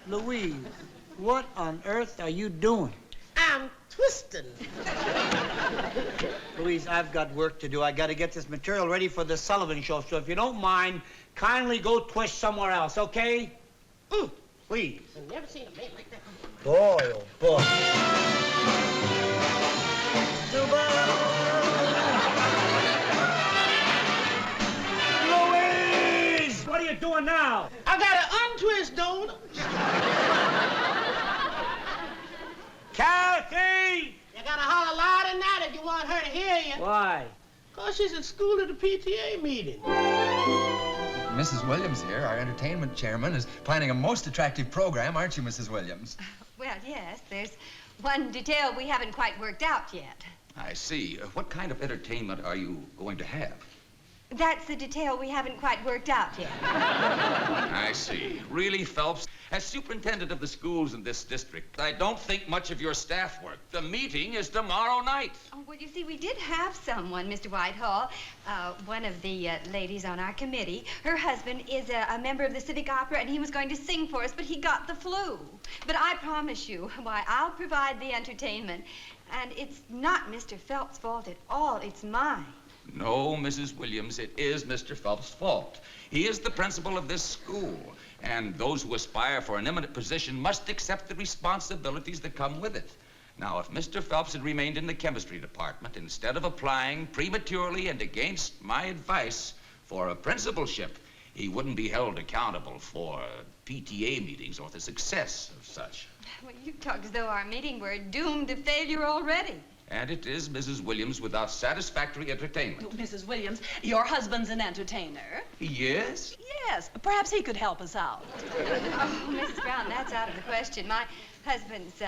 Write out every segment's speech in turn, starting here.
Louise, what on earth are you doing? I'm twisting. Louise, I've got work to do. I got to get this material ready for the Sullivan Show. So if you don't mind, kindly go twist somewhere else, okay? Please. I've never seen a man like that. Boy, oh boy. Louise! What are you doing now? I gotta untwist, don't I? Kathy! You gotta holler loud and that if you want her to hear you. Why? 'Cause she's at school at the P.T.A. meeting. Mrs. Williams here, our entertainment chairman, is planning a most attractive program, aren't you, Mrs. Williams? Well, yes, there's one detail we haven't quite worked out yet. I see. What kind of entertainment are you going to have? That's the detail we haven't quite worked out yet. I see. Really, Phelps? As superintendent of the schools in this district, I don't think much of your staff work. The meeting is tomorrow night. Oh, well, you see, we did have someone, Mr. Whitehall, one of the ladies on our committee. Her husband is a member of the Civic Opera, and he was going to sing for us, but he got the flu. But I promise you, why, I'll provide the entertainment. And it's not Mr. Phelps' fault at all. It's mine. No, Mrs. Williams, it is Mr. Phelps' fault. He is the principal of this school, and those who aspire for an eminent position must accept the responsibilities that come with it. Now, if Mr. Phelps had remained in the chemistry department instead of applying prematurely and against my advice for a principalship, he wouldn't be held accountable for P.T.A. meetings or the success of such. Well, you talk as though our meeting were doomed to failure already. And it is, Mrs. Williams, without satisfactory entertainment. Oh, Mrs. Williams, your husband's an entertainer. Yes? Yes, perhaps he could help us out. Oh, Mrs. Brown, that's out of the question. My husband's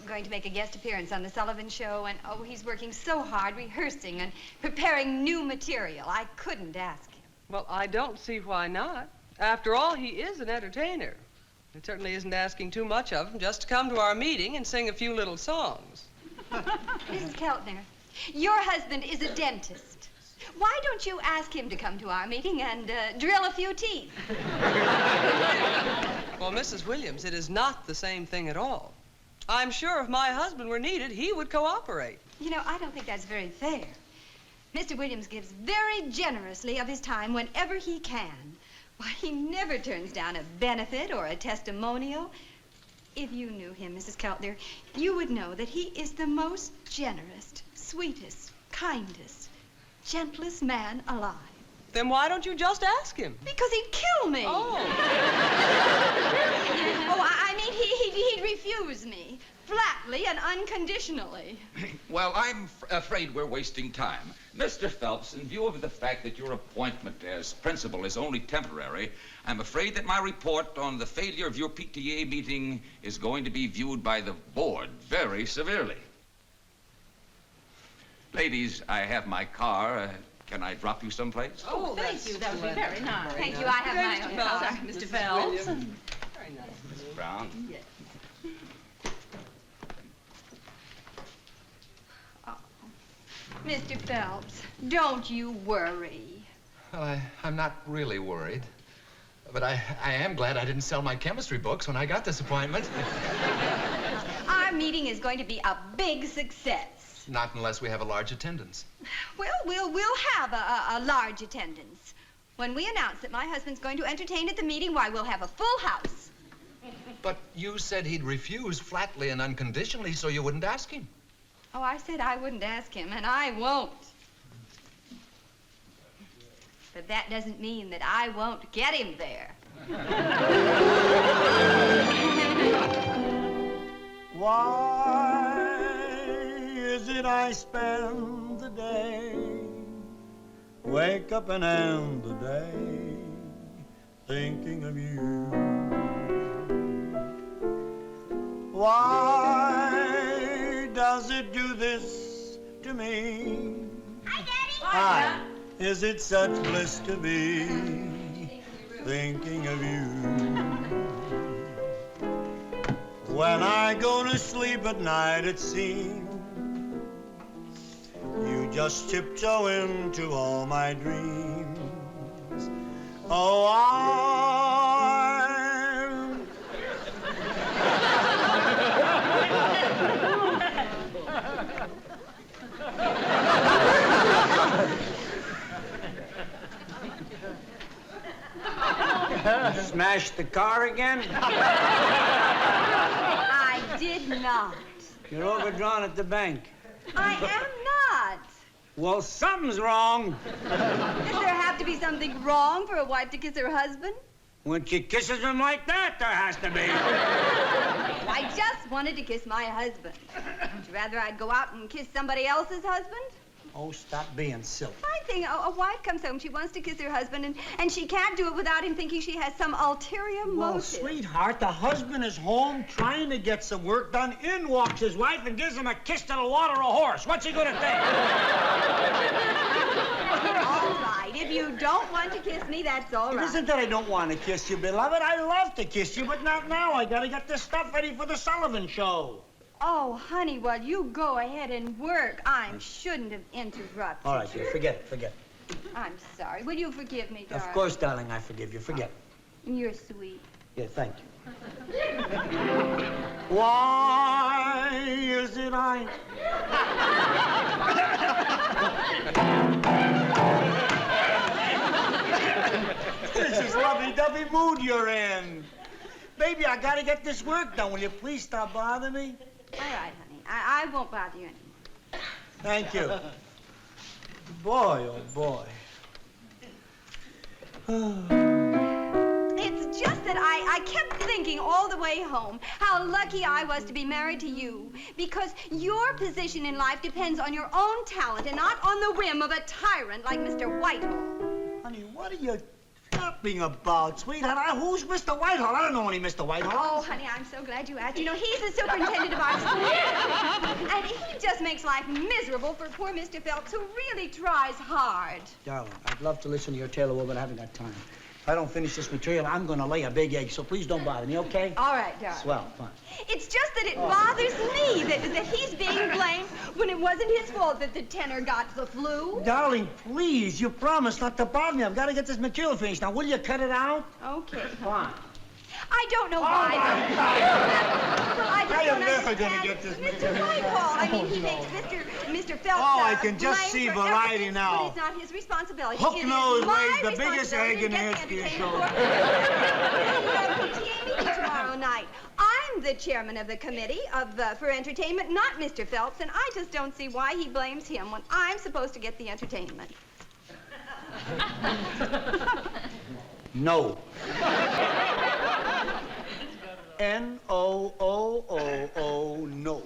going to make a guest appearance on the Sullivan Show, and, oh, he's working so hard rehearsing and preparing new material. I couldn't ask him. Well, I don't see why not. After all, he is an entertainer. It certainly isn't asking too much of him just to come to our meeting and sing a few little songs. Mrs. Keltner, your husband is a dentist. Why don't you ask him to come to our meeting and drill a few teeth? Well, Mrs. Williams, it is not the same thing at all. I'm sure if my husband were needed, he would cooperate. You know, I don't think that's very fair. Mr. Williams gives very generously of his time whenever he can. Why, he never turns down a benefit or a testimonial. If you knew him, Mrs. Keltner, you would know that he is the most generous, sweetest, kindest, gentlest man alive. Then why don't you just ask him? Because he'd kill me. Oh. I mean, he'd refuse me, flatly and unconditionally. Well, I'm afraid we're wasting time. Mr. Phelps, in view of the fact that your appointment as principal is only temporary, I'm afraid that my report on the failure of your P.T.A. meeting is going to be viewed by the board very severely. Ladies, I have my car. Can I drop you someplace? Oh, thank you. That would be very nice. Thank you. I have my own car. Sorry, Mr. Phelps. Very nice. Miss Brown? Yes. Mr. Phelps, don't you worry. Well, I'm not really worried. But I am glad I didn't sell my chemistry books when I got this appointment. Our meeting is going to be a big success. Not unless we have a large attendance. Well, we'll have a large attendance. When we announce that my husband's going to entertain at the meeting, why, we'll have a full house. But you said he'd refuse flatly and unconditionally, so you wouldn't ask him. Oh, I said I wouldn't ask him, and I won't. But that doesn't mean that I won't get him there. Why is it I spend the day, wake up and end the day, thinking of you. Why does it do this to me? Hi, Daddy. Hi. Is it such bliss to be thinking of you? When I go to sleep at night, it seems you just tiptoe into all my dreams. Oh, I'm Smashed the car again? I did not. You're overdrawn at the bank. I am not. Well, something's wrong. Does there have to be something wrong for a wife to kiss her husband? When she kisses him like that, there has to be. I just wanted to kiss my husband. Would you rather I'd go out and kiss somebody else's husband? Oh, stop being silly. I think a wife comes home, she wants to kiss her husband, and she can't do it without him thinking she has some ulterior motive. Well, sweetheart, the husband is home trying to get some work done. In walks his wife and gives him a kiss that'll water a horse. What's he gonna think? All right, if you don't want to kiss me, that's all It right. isn't that I don't want to kiss you, beloved. I love to kiss you, but not now. I gotta get this stuff ready for the Sullivan Show. Oh, honey, well, you go ahead and work. I shouldn't have interrupted. All right, dear, forget it, forget it. I'm sorry. Will you forgive me, darling? Of course, darling, I forgive you. Forget it. You're sweet. Yeah, thank you. Why is it I... This is lovey-dovey mood you're in. Baby, I gotta get this work done. Will you please stop bothering me? All right, honey. I won't bother you anymore. Thank you. Boy, oh boy. It's just that I kept thinking all the way home how lucky I was to be married to you, because your position in life depends on your own talent and not on the whim of a tyrant like Mr. Whitehall. Honey, what are you talking about, sweetheart? Who's Mr. Whitehall? I don't know any Mr. Whitehall. Oh, honey, I'm so glad you asked. You know, he's the superintendent of our school. And he just makes life miserable for poor Mr. Phelps, who really tries hard. Darling, I'd love to listen to your tale of woe, but I haven't got time. If I don't finish this material, I'm gonna lay a big egg, so please don't bother me, okay? All right, darling. Swell, fine. It's just that it bothers me that he's being blamed when it wasn't his fault that the tenor got the flu. Darling, please, you promised not to bother me. I've got to get this material finished. Now, will you cut it out? Okay. Fine. I don't know why. my Well, I just I am don't never understand. gonna get this Mr. material. Whitehall, I mean, he makes Mr. Phelps. Oh, I can just blamed see for variety everything, now. But it's not his responsibility. Hook It is nose my lays the biggest responsibility egg in to the get history of entertainment shows. for PTA meeting tomorrow night. I'm the chairman of the committee for entertainment, not Mr. Phelps, and I just don't see why he blames him when I'm supposed to get the entertainment. No. N-O-O-O-O, no.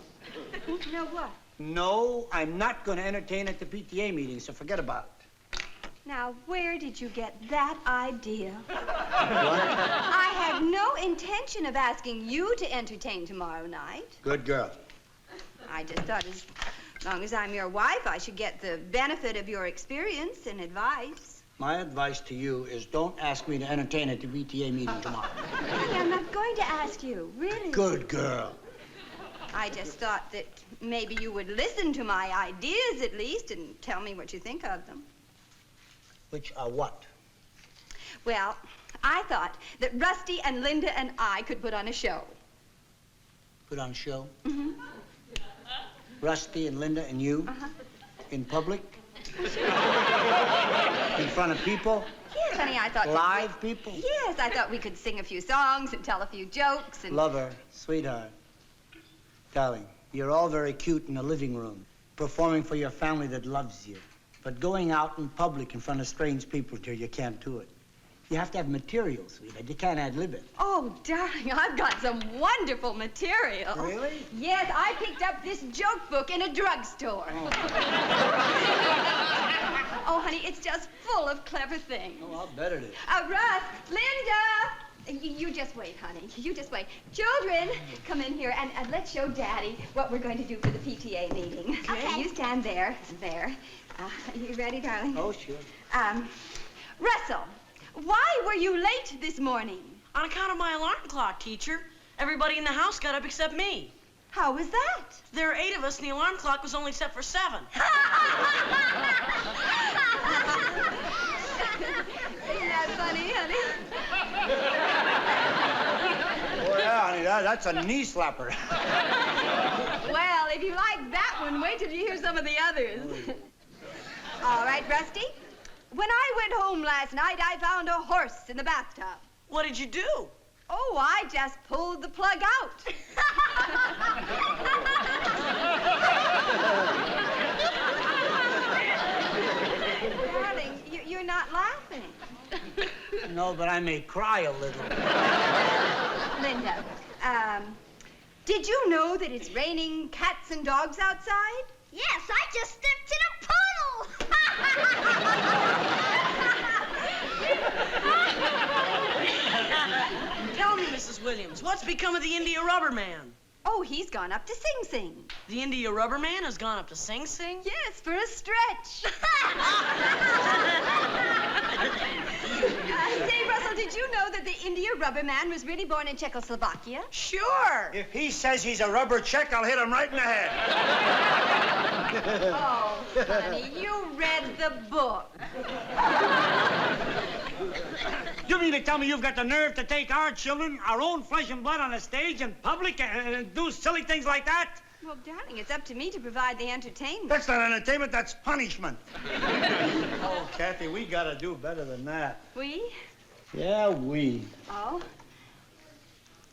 No what? No, I'm not going to entertain at the PTA meeting, so forget about it. Now, where did you get that idea? What? I had no intention of asking you to entertain tomorrow night. Good girl. I just thought as long as I'm your wife, I should get the benefit of your experience and advice. My advice to you is don't ask me to entertain at the PTA meeting tomorrow. Honey, I'm not going to ask you, really. Good girl. I just thought that maybe you would listen to my ideas at least and tell me what you think of them. Which are what? Well, I thought that Rusty and Linda and I could put on a show. Put on a show? Mm-hmm. Rusty and Linda and you? Uh-huh. In public? In front of people? Yes, honey, I thought... Live people? Yes, I thought we could sing a few songs and tell a few jokes and... Lover, sweetheart, darling, you're all very cute in the living room, performing for your family that loves you. But going out in public in front of strange people, dear, you can't do it. You have to have material, sweetheart. You can't ad-lib it. Oh, darling, I've got some wonderful material. Really? Yes, I picked up this joke book in a drugstore. Oh. Oh, honey, it's just full of clever things. Oh, I'll bet it is. Russ, Linda, You just wait, honey. You just wait. Children, come in here and let's show Daddy what we're going to do for the PTA meeting. Okay. You stand there and there. You ready, darling? Oh, sure. Russell, why were you late this morning? On account of my alarm clock, teacher. Everybody in the house got up except me. How was that? There are 8 of us, and the alarm clock was only set for 7. Isn't that funny, honey? Well, yeah, honey, that's a knee slapper. Well, if you like that one, wait till you hear some of the others. All right, Rusty. When I went home last night, I found a horse in the bathtub. What did you do? Oh, I just pulled the plug out. Darling, you're not laughing. No, but I may cry a little. Linda, did you know that it's raining cats and dogs outside? Yes, I just stepped in a puddle. Tell me, Mrs. Williams, what's become of the India Rubber Man? Oh, he's gone up to Sing Sing. The India Rubber Man has gone up to Sing Sing? Yes, for a stretch. Say, Russell, did you know that the India Rubber Man was really born in Czechoslovakia? Sure. If he says he's a rubber Czech, I'll hit him right in the head. Oh, honey, you read the book. You mean to tell me you've got the nerve to take our children, our own flesh and blood, on a stage in public and do silly things like that? Well, darling, it's up to me to provide the entertainment. That's not entertainment, that's punishment. Oh, Kathy, we gotta do better than that. We? Yeah, we. Oh?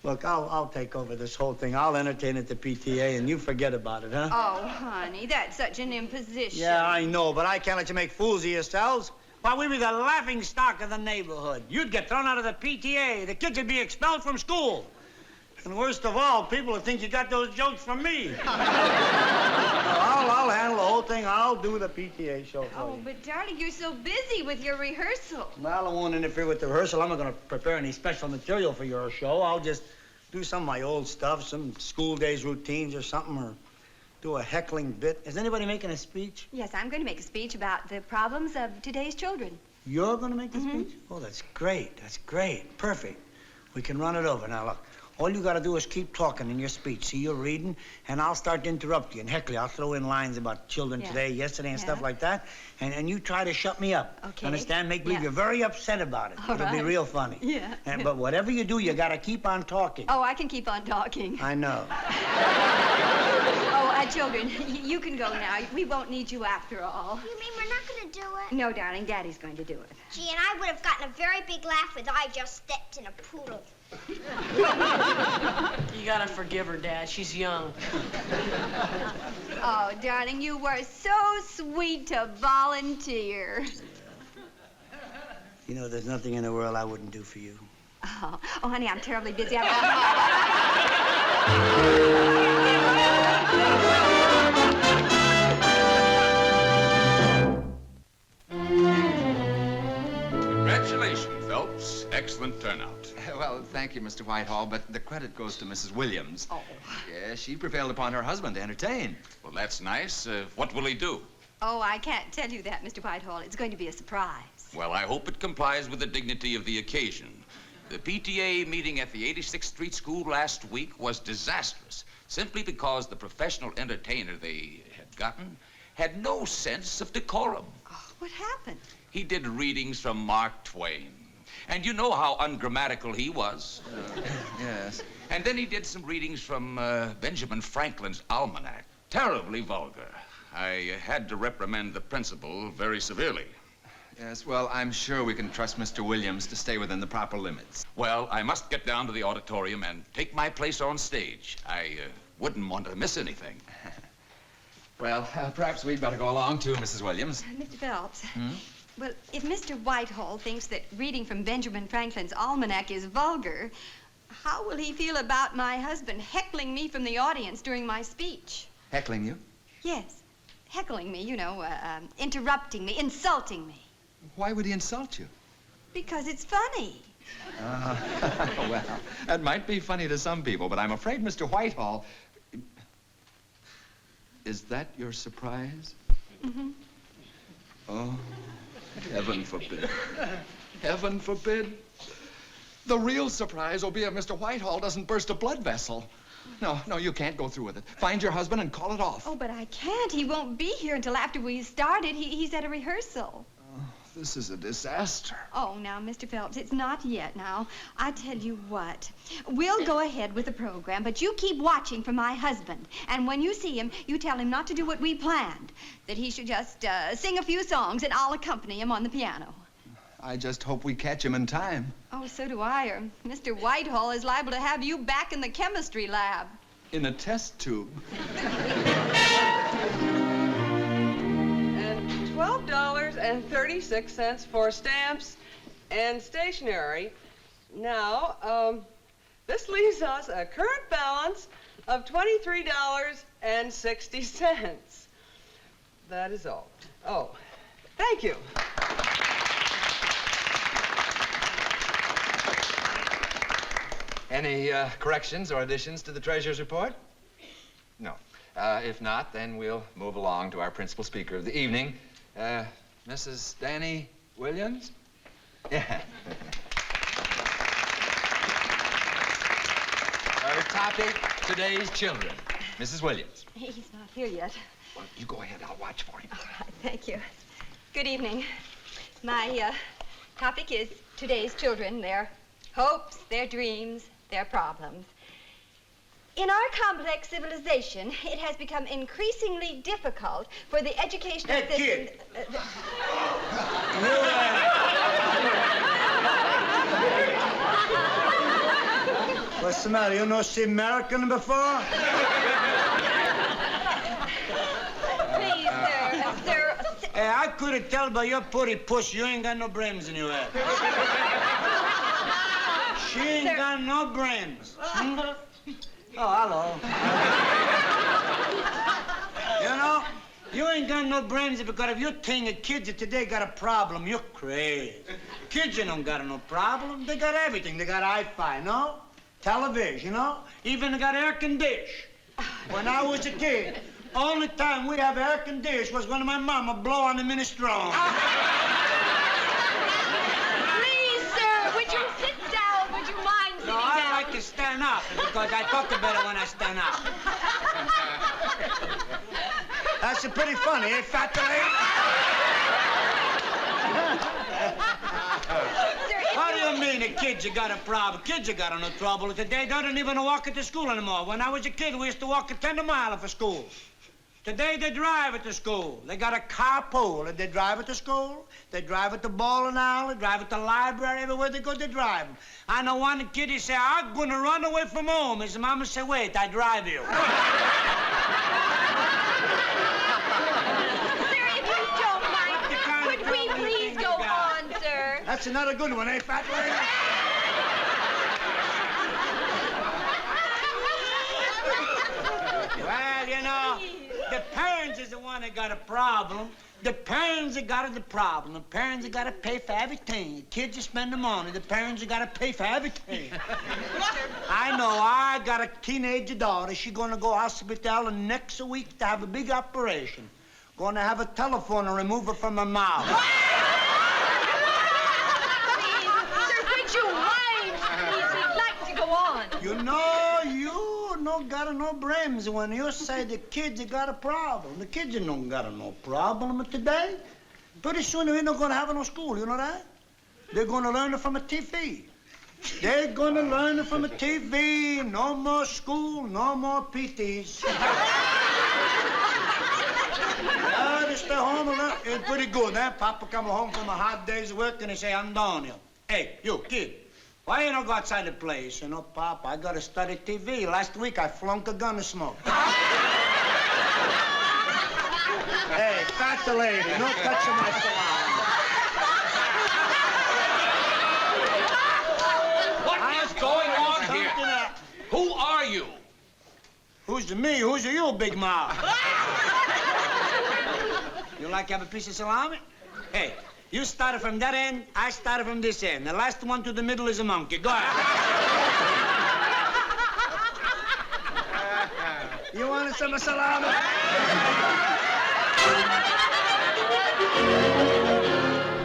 Look, I'll take over this whole thing. I'll entertain at the P.T.A. and you forget about it, huh? Oh, honey, that's such an imposition. Yeah, I know, but I can't let you make fools of yourselves. Why, we'd be the laughing stock of the neighborhood. You'd get thrown out of the P.T.A. The kids would be expelled from school. And worst of all, people would think you got those jokes from me. I'll handle the whole thing. I'll do the P.T.A. show for Oh, you. but darling, you're so busy with your rehearsal. Well, I won't interfere with the rehearsal. I'm not going to prepare any special material for your show. I'll just do some of my old stuff, some school days routines or something, or do a heckling bit. Is anybody making a speech? Yes, I'm going to make a speech about the problems of today's children. You're going to make the speech? Oh, that's great. That's great. Perfect. We can run it over. Now, look, all you got to do is keep talking in your speech. See, you're reading, and I'll start to interrupt you and heckle you. I'll throw in lines about children today, yesterday, and stuff like that. And you try to shut me up. Okay. Understand? Make believe you're very upset about it. All It'll be right. real funny. Yeah. But whatever you do, you got to keep on talking. Oh, I can keep on talking. I know. Oh, children, you can go now. We won't need you after all. You mean we're not going to do it? No, darling, Daddy's going to do it. Gee, and I would have gotten a very big laugh if I just stepped in a poodle. You gotta forgive her, Dad. She's young. Oh, darling, you were so sweet to volunteer. You know, there's nothing in the world I wouldn't do for you. Oh, honey, I'm terribly busy. Congratulations, Phelps. Excellent turnout. Well, thank you, Mr. Whitehall, but the credit goes to Mrs. Williams. Oh. Yes, she prevailed upon her husband to entertain. Well, that's nice. What will he do? Oh, I can't tell you that, Mr. Whitehall. It's going to be a surprise. Well, I hope it complies with the dignity of the occasion. The P.T.A. meeting at the 86th Street School last week was disastrous, simply because the professional entertainer they had gotten had no sense of decorum. Oh, what happened? He did readings from Mark Twain. And you know how ungrammatical he was. Yes. And then he did some readings from Benjamin Franklin's Almanac. Terribly vulgar. I had to reprimand the principal very severely. Yes, well, I'm sure we can trust Mr. Williams to stay within the proper limits. Well, I must get down to the auditorium and take my place on stage. I wouldn't want to miss anything. Well, perhaps we'd better go along, too, Mrs. Williams. Mr. Phelps. Well, if Mr. Whitehall thinks that reading from Benjamin Franklin's Almanac is vulgar, how will he feel about my husband heckling me from the audience during my speech? Heckling you? Yes. Heckling me, you know, interrupting me, insulting me. Why would he insult you? Because it's funny. Well, that might be funny to some people, but I'm afraid Mr. Whitehall... Is that your surprise? Mm-hmm. Oh, heaven forbid. Heaven forbid. The real surprise will be if Mr. Whitehall doesn't burst a blood vessel. No, you can't go through with it. Find your husband and call it off. Oh, but I can't. He won't be here until after we started. He's at a rehearsal. Oh, this is a disaster. Oh, now, Mr. Phelps, it's not yet now. I tell you what, we'll go ahead with the program, but you keep watching for my husband. And when you see him, you tell him not to do what we planned, that he should just sing a few songs and I'll accompany him on the piano. I just hope we catch him in time. Oh, so do I. Or Mr. Whitehall is liable to have you back in the chemistry lab. In a test tube. And $12.36 for stamps and stationery. Now, this leaves us a current balance of $23.60. That is all. Oh, thank you. Any corrections or additions to the treasurer's report? No. If not, then we'll move along to our principal speaker of the evening, Mrs. Danny Williams. Yeah. Our topic, today's children. Mrs. Williams. He's not here yet. Well, you go ahead. I'll watch for him. All right, thank you. Good evening. My topic is today's children, their hopes, their dreams, their problems. In our complex civilization, it has become increasingly difficult for the educational system... Kid. What's the matter? You no see American before? Please, sir. Hey, I couldn't tell by your pretty puss you ain't got no brains in your head. She ain't got no brains. Hmm? Oh, hello. You know, you ain't got no brains because if you think a kids today got a problem, you're crazy. Kids, you don't got no problem. They got everything. They got Wi-Fi, no? Television, you know? Even they got air condition. When I was a kid, only time we have air condition was when my mama blow on the minestrone. Please, sir, would you sit down? Would you mind sitting No, I down? like to stand up because I talk better when I stand up. That's pretty funny, eh, fat lady? How do you mean the kids you got a problem? Kids you got no trouble today. They don't even walk to school anymore. When I was a kid, we used to walk 10 miles for school. Today, they drive to school. They got a carpool, and they drive it to school. They drive it to bowling alley, drive it to library, everywhere they go, they drive them. I know one kid, he said, I'm going to run away from home. His mama said, wait, I drive you. Sir, if you don't mind, could we please go on, sir? That's another good one, eh, fat lady? Well, you know, the parents is the one that got a problem. The parents that got the problem. The parents that got to pay for everything. The kids that spend the money. The parents that got to pay for everything. I know. I got a teenage daughter. She's going to go hospital next week to have a big operation. Going to have a telephone and remove her from her mouth. Sir, would you mind? Please, we'd like to go on. You know, you no got no brains when you say the kids got a problem. The kids don't got no problem today. Pretty soon we're not going to have no school, you know that? They're going to learn it from a TV. They're going to learn it from a TV. No more school, no more PTs. Yeah, they stay home and learn. It's pretty good, eh? Papa come home from a hard day's work and he say, I'm down here. Hey, you, kid. Why you don't go outside the place? You know, Pop, I gotta study TV. Last week I flunked a gun of smoke. Hey, fat the lady, no touching my salon. What is going on here? Who are you? Who's me? Who's you, big mouth? You like to have a piece of salami? Hey, You started from that end, I started from this end. The last one to the middle is a monkey. Go ahead. You want some salami?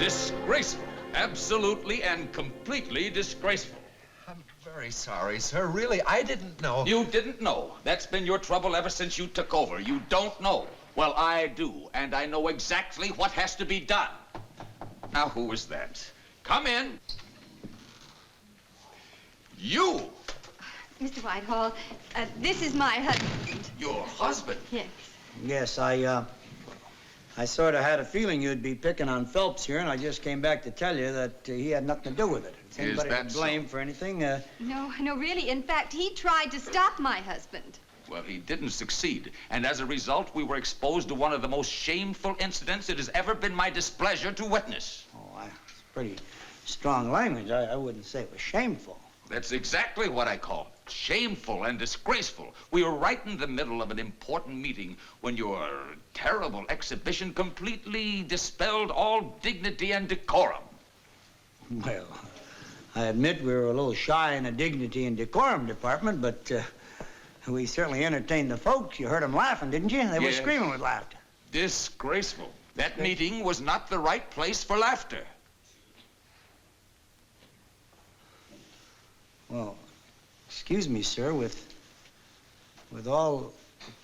Disgraceful. Absolutely and completely disgraceful. I'm very sorry, sir. Really, I didn't know. You didn't know. That's been your trouble ever since you took over. You don't know. Well, I do, and I know exactly what has to be done. Now, who is that? Come in. You. Mr. Whitehall, this is my husband. Your husband? Yes. Yes, I sort of had a feeling you'd be picking on Phelps here, and I just came back to tell you that he had nothing to do with it. If anybody that to blame so? for anything, No, really. In fact, he tried to stop my husband. Well, he didn't succeed, and as a result, we were exposed to one of the most shameful incidents it has ever been my displeasure to witness. It's pretty strong language. I wouldn't say it was shameful. That's exactly what I call it. Shameful and disgraceful. We were right in the middle of an important meeting when your terrible exhibition completely dispelled all dignity and decorum. Well, I admit we were a little shy in the dignity and decorum department, but we certainly entertained the folks. You heard them laughing, didn't you? They were screaming with laughter. Disgraceful. That meeting was not the right place for laughter. Well, excuse me, sir, with all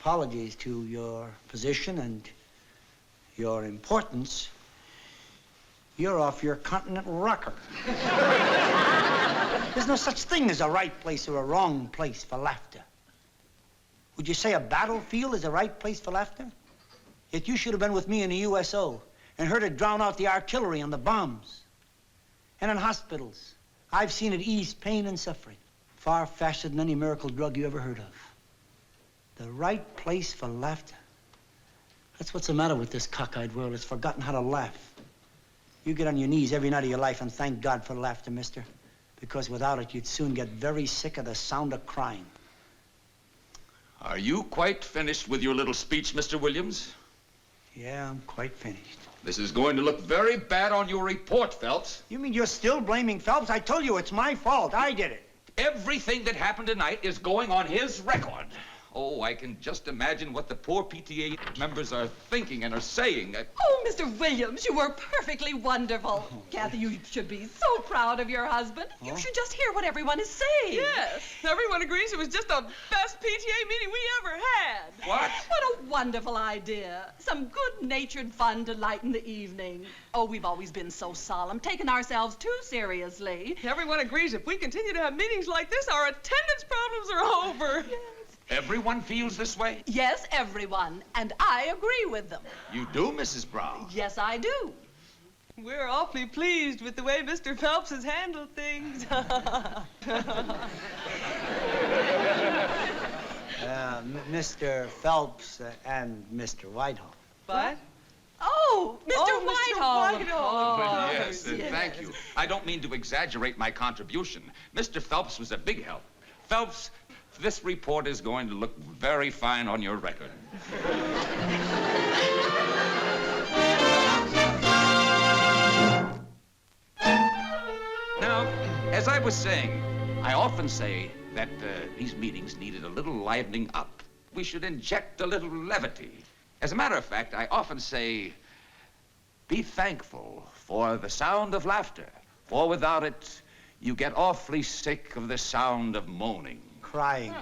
apologies to your position and your importance, you're off your continental rocker. There's no such thing as a right place or a wrong place for laughter. Would you say a battlefield is a right place for laughter? Yet you should have been with me in the USO and heard it drown out the artillery and the bombs. And in hospitals, I've seen it ease pain and suffering far faster than any miracle drug you ever heard of. The right place for laughter. That's what's the matter with this cockeyed world. It's forgotten how to laugh. You get on your knees every night of your life and thank God for laughter, mister. Because without it, you'd soon get very sick of the sound of crying. Are you quite finished with your little speech, Mr. Williams? Yeah, I'm quite finished. This is going to look very bad on your report, Phelps. You mean you're still blaming Phelps? I told you it's my fault. I did it. Everything that happened tonight is going on his record. Oh, I can just imagine what the poor P.T.A. members are thinking and are saying. Oh, Mr. Williams, you were perfectly wonderful. Kathy, you should be so proud of your husband. You should just hear what everyone is saying. Yes, everyone agrees it was just the best PTA meeting we ever had. What? What a wonderful idea. Some good-natured fun to lighten the evening. Oh, we've always been so solemn, taking ourselves too seriously. Everyone agrees if we continue to have meetings like this, our attendance problems are over. Yes. Everyone feels this way? Yes, everyone. And I agree with them. You do, Mrs. Brown? Yes, I do. We're awfully pleased with the way Mr. Phelps has handled things. Mr. Phelps and Mr. Whitehall. What? Oh, Mr. Whitehall. Well, yes, thank you. I don't mean to exaggerate my contribution. Mr. Phelps was a big help. Phelps, this report is going to look very fine on your record. Now, as I was saying, I often say that these meetings needed a little livening up. We should inject a little levity. As a matter of fact, I often say, be thankful for the sound of laughter, for without it, you get awfully sick of the sound of moaning. Crying.